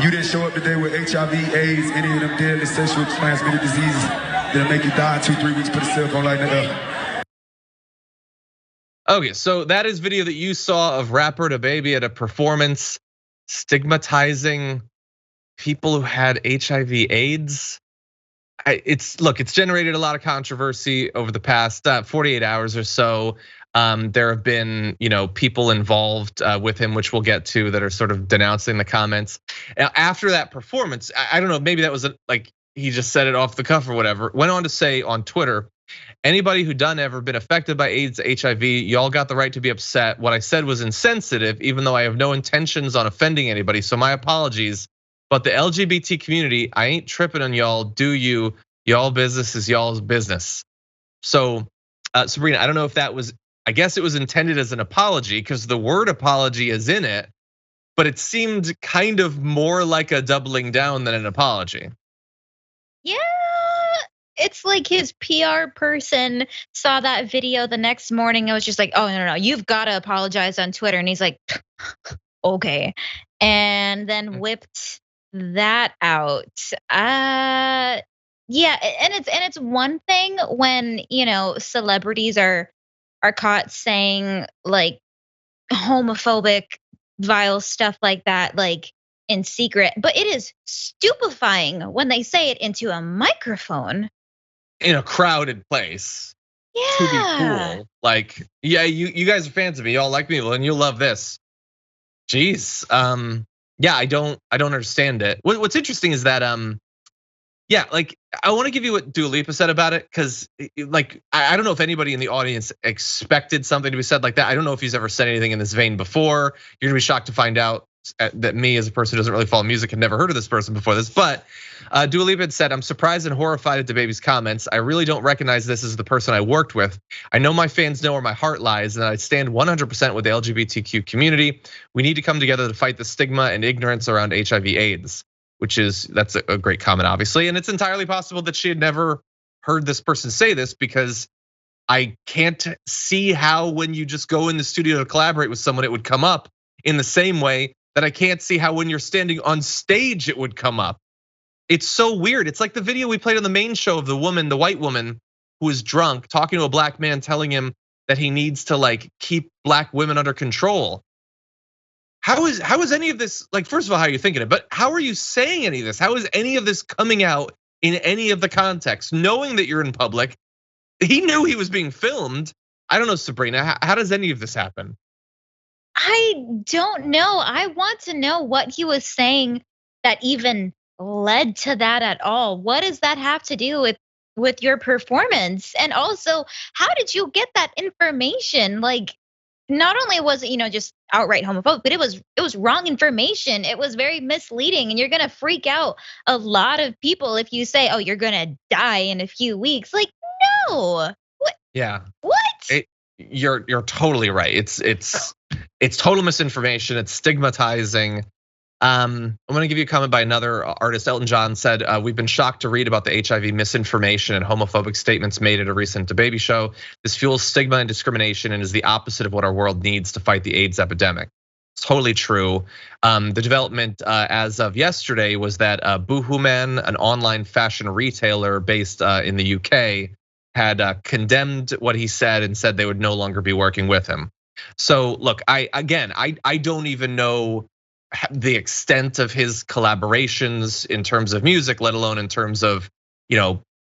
you didn't show up today with HIV, AIDS, any of them deadly sexually transmitted diseases that'll make you die in 2-3 weeks, put a cell phone like that. Okay, so that is video that you saw of rapper DaBaby at a performance stigmatizing people who had HIV/AIDS. It's generated a lot of controversy over the past 48 hours or so. There have been, people involved with him, which we'll get to, that are sort of denouncing the comments. After that performance, I don't know, maybe that was like he just said it off the cuff or whatever. Went on to say on Twitter, anybody who done ever been affected by AIDS, HIV, y'all got the right to be upset. What I said was insensitive, even though I have no intentions on offending anybody. So my apologies. But the LGBT community, I ain't tripping on y'all, do you? Y'all business is y'all's business. So Sabrina, I don't know if that was, I guess it was intended as an apology because the word apology is in it, but it seemed kind of more like a doubling down than an apology. Yeah, it's like his PR person saw that video the next morning. It was just like, oh, no, you've got to apologize on Twitter. And he's like, okay. And then whipped that out. Yeah, and it's one thing when, celebrities are caught saying like homophobic, vile stuff like that, like in secret. But it is stupefying when they say it into a microphone. In a crowded place. Yeah. To be cool. Like, yeah, you guys are fans of me. Y'all like me, and you'll love this. Jeez. Yeah, I don't understand it. What's interesting is that, yeah, like I want to give you what Dua Lipa said about it, because like I don't know if anybody in the audience expected something to be said like that. I don't know if he's ever said anything in this vein before. You're gonna be shocked to find out that me, as a person who doesn't really follow music, had never heard of this person before this. But Dua Lipa had said, "I'm surprised and horrified at DaBaby's comments. I really don't recognize this as the person I worked with. I know my fans know where my heart lies, and I stand 100% with the LGBTQ community. We need to come together to fight the stigma and ignorance around HIV/AIDS." That's a great comment, obviously. And it's entirely possible that she had never heard this person say this, because I can't see how, when you just go in the studio to collaborate with someone, it would come up in the same way that I can't see how when you're standing on stage, it would come up. It's so weird. It's like the video we played on the main show of the white woman who is drunk, talking to a black man, telling him that he needs to like keep black women under control. How is any of this, like, first of all, how are you thinking it? But how are you saying any of this? How is any of this coming out in any of the context, knowing that you're in public? He knew he was being filmed. I don't know, Sabrina, how does any of this happen? I don't know. I want to know what he was saying that even led to that at all. What does that have to do with your performance? And also, how did you get that information? Like, not only was it, just outright homophobic, but it was wrong information. It was very misleading, and you're gonna freak out a lot of people if you say, "Oh, you're gonna die in a few weeks." Like, no. What? Yeah. What? You're totally right. It's total misinformation. It's stigmatizing. I'm gonna give you a comment by another artist. Elton John said, "We've been shocked to read about the HIV misinformation and homophobic statements made at a recent DaBaby show. This fuels stigma and discrimination and is the opposite of what our world needs to fight the AIDS epidemic." It's totally true. The development as of yesterday was that Boohooman, an online fashion retailer based in the UK, had condemned what he said and said they would no longer be working with him. So look, I don't even know the extent of his collaborations in terms of music, let alone in terms of,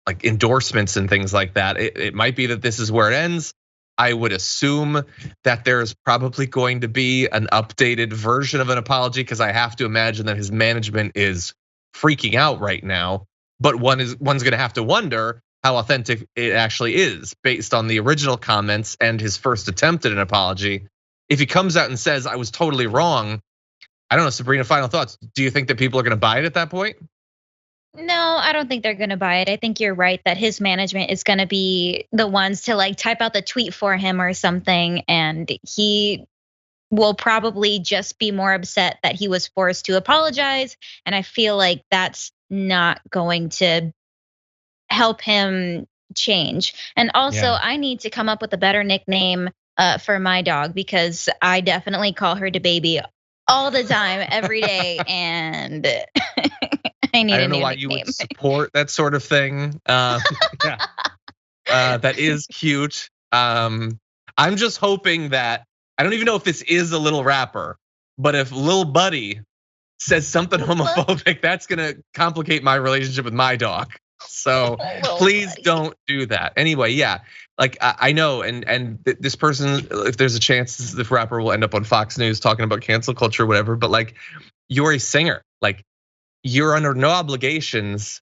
like endorsements and things like that. It might be that this is where it ends. I would assume that there's probably going to be an updated version of an apology, because I have to imagine that his management is freaking out right now. But one's gonna have to wonder how authentic it actually is based on the original comments and his first attempt at an apology. If he comes out and says, "I was totally wrong," I don't know, Sabrina, final thoughts. Do you think that people are gonna buy it at that point? No, I don't think they're gonna buy it. I think you're right that his management is gonna be the ones to like type out the tweet for him or something, and he will probably just be more upset that he was forced to apologize. And I feel like that's not going to help him change. And also, I need to come up with a better nickname for my dog, because I definitely call her DaBaby all the time, every day, and I need a new nickname. I don't know why you would support that sort of thing. Yeah. That is cute. I'm just hoping that, I don't even know if this is a little rapper, but if Lil Buddy says something homophobic, that's gonna complicate my relationship with my dog. So please don't do that. Anyway, yeah, like I know, and this person, if there's a chance this rapper will end up on Fox News talking about cancel culture or whatever, but like, you're a singer, like you're under no obligations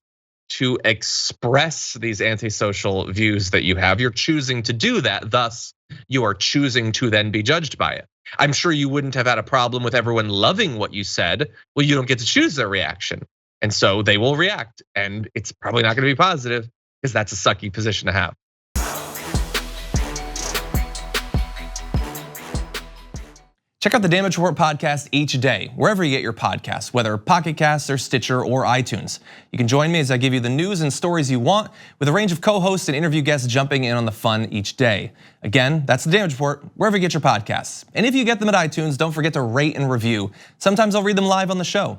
to express these antisocial views that you have. You're choosing to do that, thus you are choosing to then be judged by it. I'm sure you wouldn't have had a problem with everyone loving what you said. Well, you don't get to choose their reaction. And so they will react, and it's probably not gonna be positive, because that's a sucky position to have. Check out the Damage Report podcast each day, wherever you get your podcasts, whether Pocket Casts or Stitcher or iTunes. You can join me as I give you the news and stories you want, with a range of co-hosts and interview guests jumping in on the fun each day. Again, that's the Damage Report, wherever you get your podcasts. And if you get them at iTunes, don't forget to rate and review. Sometimes I'll read them live on the show.